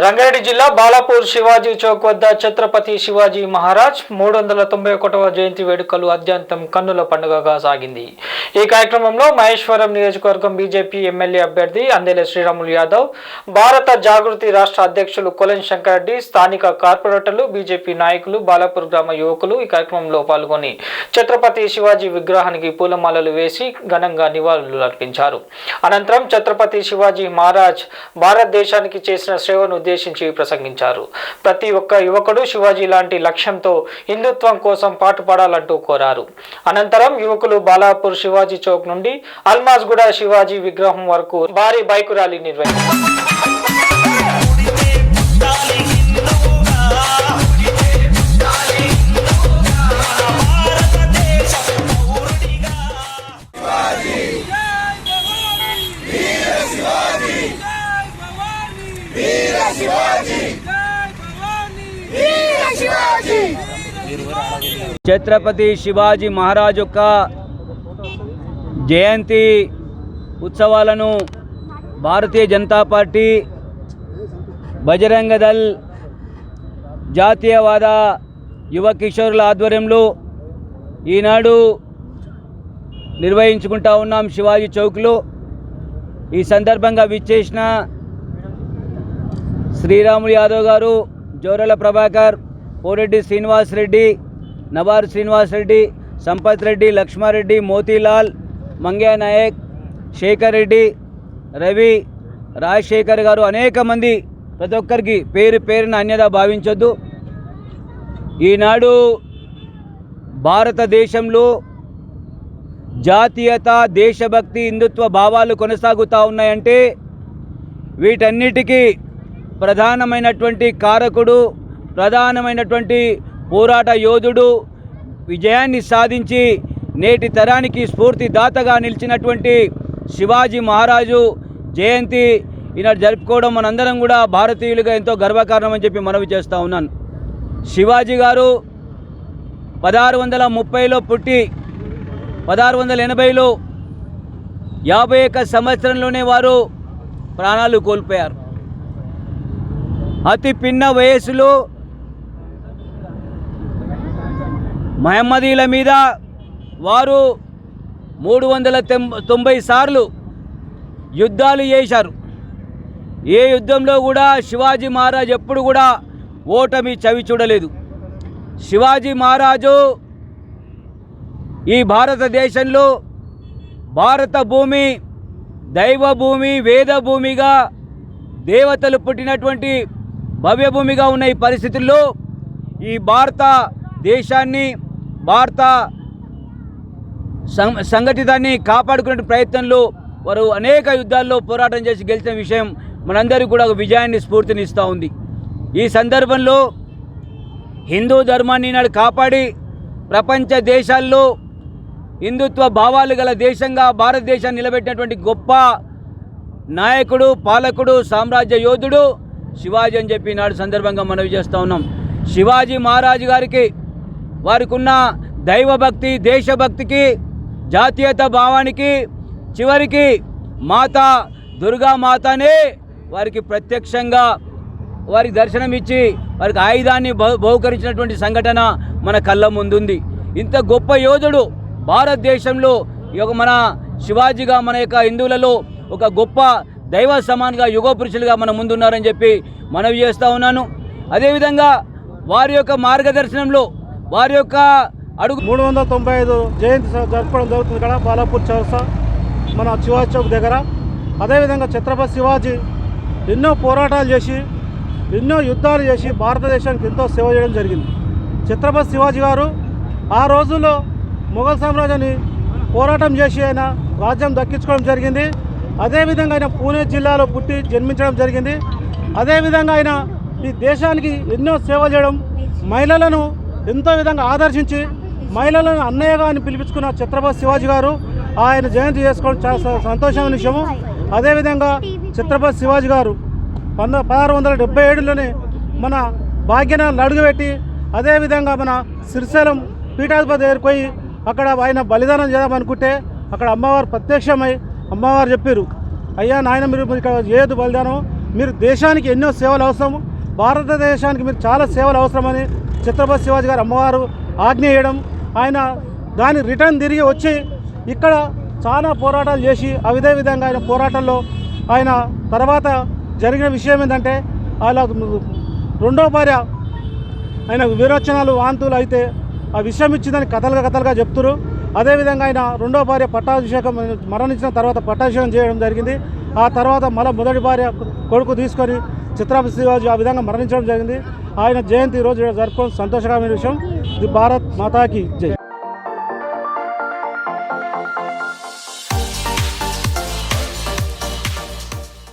రంగారెడ్డి జిల్లా బాలాపూర్ శివాజీ చౌక్ వద్ద ఛత్రపతి శివాజీ మహారాజ్ 391వ జయంతి వేడుకలు అత్యంతం కన్నుల పండుగగా సాగింది. ఈ కార్యక్రమంలో మహేశ్వరం నియోజకవర్గం బీజేపీ ఎమ్మెల్యే అభ్యర్థి అందెల శ్రీరాములు యాదవ్, భారత జాగృతి రాష్ట్ర అధ్యక్షులు కొలెన్ శంకర్ రెడ్డి, స్థానిక కార్పొరేటర్లు, బీజేపీ నాయకులు, బాలాపూర్ గ్రామ యువకులు ఈ కార్యక్రమంలో పాల్గొని ఛత్రపతి శివాజీ విగ్రహానికి పూలమాలలు వేసి ఘనంగా నివాళులు అర్పించారు. అనంతరం ఛత్రపతి శివాజీ మహారాజ్ భారతదేశానికి చేసిన సేవను ఉద్దేశించి ప్రసంగించారు. ప్రతి ఒక్క యువకుడు శివాజీ లాంటి లక్ష్యంతో హిందుత్వం కోసం పాటుపడాలంటూ కోరారు. అనంతరం యువకులు బాలాపూర్ శివాజీ చౌక్ నుండి అల్మాజ్గూడ శివాజీ విగ్రహం వరకు భారీ బైక్ ర్యాలీ నిర్వహించారు. ఛత్రపతి శివాజీ మహారాజ్ యొక్క జయంతి ఉత్సవాలను భారతీయ జనతా పార్టీ, బజరంగ దళ్, జాతీయవాద యువ కిషోరుల ఆధ్వర్యంలో ఈనాడు నిర్వహించుకుంటా ఉన్నాం శివాజీ చౌక్లో. ఈ సందర్భంగా విచ్చేసిన శ్రీరాములు యాదవ్ గారు, జోరల ప్రభాకర్, పోరెడ్డి శ్రీనివాస్ రెడ్డి, నవార్ శ్రీనివాస్ రెడ్డి, సంపత్ రెడ్డి, లక్ష్మారెడ్డి, మోతీలాల్, మంగ్యా నాయక్, శేఖర్ రెడ్డి, రవి, రాజశేఖర్ గారు, అనేక మంది, ప్రతి ఒక్కరికి పేరు పేరున అన్యదా భావించొద్దు. ఈనాడు భారతదేశంలో జాతీయత, దేశభక్తి, హిందుత్వ భావాలు కొనసాగుతూ ఉన్నాయంటే వీటన్నిటికీ ప్రధానమైనటువంటి కారకుడు, ప్రధానమైనటువంటి పోరాట యోధుడు, విజయాన్ని సాధించి నేటి తరానికి స్ఫూర్తిదాతగా నిలిచినటువంటి శివాజీ మహారాజు జయంతి ఈనాడు జరుపుకోవడం మనందరం కూడా భారతీయులుగా ఎంతో గర్వకారణం అని చెప్పి మనవి చేస్తూ ఉన్నాను. శివాజీ గారు 1630లో పుట్టి 1680లో 51 సంవత్సరంలోనే వారు ప్రాణాలు కోల్పోయారు. అతి పిన్న వయస్సులో మహమ్మదీల మీద వారు 390 సార్లు యుద్ధాలు చేశారు. ఏ యుద్ధంలో కూడా శివాజీ మహారాజ్ ఎప్పుడు కూడా ఓటమి చవి చూడలేదు. శివాజీ మహారాజు ఈ భారతదేశంలో భారత భూమి దైవ భూమి, వేద భూమిగా, దేవతలు పుట్టినటువంటి భవ్యభూమిగా ఉన్న ఈ పరిస్థితుల్లో ఈ భారత దేశాన్ని, భారత సంఘటితాన్ని కాపాడుకునే ప్రయత్నంలో వారు అనేక యుద్ధాల్లో పోరాటం చేసి గెలిచిన విషయం మనందరికీ కూడా ఒక విజయాన్ని, స్ఫూర్తిని ఇస్తూ ఉంది. ఈ సందర్భంలో హిందూ ధర్మాన్ని నాడు కాపాడి ప్రపంచ దేశాల్లో హిందుత్వ భావాలు గల దేశంగా భారతదేశాన్ని నిలబెట్టినటువంటి గొప్ప నాయకుడు, పాలకుడు, సామ్రాజ్య యోధుడు శివాజీ అని చెప్పి నాడు సందర్భంగా మనవి చేస్తూ ఉన్నాం. శివాజీ మహారాజు గారికి వారికి ఉన్న దైవభక్తి, దేశభక్తికి, జాతీయత భావానికి చివరికి మాతా దుర్గామాతనే వారికి ప్రత్యక్షంగా వారికి దర్శనం ఇచ్చి వారికి ఆయుధాన్ని బహుకరించినటువంటి సంఘటన మన కళ్ళ ముందుంది. ఇంత గొప్ప యోధుడు భారతదేశంలో మన శివాజీగా మన యొక్క హిందువులలో ఒక గొప్ప దైవ సమానంగా యుగ పురుషులుగా మన ముందున్నారని చెప్పి మనవి చేస్తూ ఉన్నాను. అదేవిధంగా వారి యొక్క మార్గదర్శనంలో వారి యొక్క అడుగు 395 జయంతి జరుపుకోవడం జరుగుతుంది ఇక్కడ బాలాపూర్ చౌరస్తా మన శివాజీ చౌక్ దగ్గర. అదేవిధంగా ఛత్రపతి శివాజీ ఎన్నో పోరాటాలు చేసి, ఎన్నో యుద్ధాలు చేసి భారతదేశానికి ఎంతో సేవ చేయడం జరిగింది. ఛత్రపతి శివాజీ గారు ఆ రోజుల్లో మొఘల్ సామ్రాజ్యాన్ని పోరాటం చేసి ఆయన రాజ్యం దక్కించుకోవడం జరిగింది. అదేవిధంగా ఆయన పూణే జిల్లాలో పుట్టి జన్మించడం జరిగింది. అదేవిధంగా ఆయన ఈ దేశానికి ఎన్నో సేవ చేయడం, మహిళలను ఎంతో విధంగా ఆదర్శించి మహిళలను అన్నయ్యగా అని పిలిపించుకున్న ఛత్రపతి శివాజీ గారు ఆయన జయంతి చేసుకోవడం చాలా సంతోషమైన విషయము. అదేవిధంగా ఛత్రపతి శివాజీ గారు 1677లోనే మన భాగ్యనగర్లో అడుగుపెట్టి, అదేవిధంగా మన శ్రీశైలం పీఠాధిపతి దగ్గరికి పోయి అక్కడ ఆయన బలిదానం చేద్దామనుకుంటే అక్కడ అమ్మవారు ప్రత్యక్షమై అమ్మవారు చెప్పారు, అయ్యా నాయన మీరు ఇక్కడ చేయొద్దు బలిదానం, మీరు దేశానికి ఎన్నో సేవలు అవసరం, భారతదేశానికి మీరు చాలా సేవలు అవసరమని ఛత్రపతి శివాజీ గారు అమ్మవారు ఆజ్ఞ వేయడం, ఆయన దాని రిటర్న్ తిరిగి వచ్చి ఇక్కడ చాలా పోరాటాలు చేసి అదే విధంగా ఆయన పోరాటంలో ఆయన తర్వాత జరిగిన విషయం ఏంటంటే అలా రెండో భార్య ఆయన విరోచనాలు వాంతులు అయితే ఆ విషయం ఇచ్చిందని కథలుగా చెప్తున్నారు. అదేవిధంగా ఆయన రెండో భార్య పట్టాభిషేకం మరణించిన తర్వాత పట్టాభిషేకం చేయడం జరిగింది. ఆ తర్వాత మళ్ళీ మొదటి భార్య కొడుకు తీసుకొని ఛత్రపతి శివాజీ ఆ విధంగా మరణించడం జరిగింది. ఆయన జయంతి రోజు జరుపుకోవడం సంతోషకరమైన విషయం. ఇది భారత్ మాతాకి జై.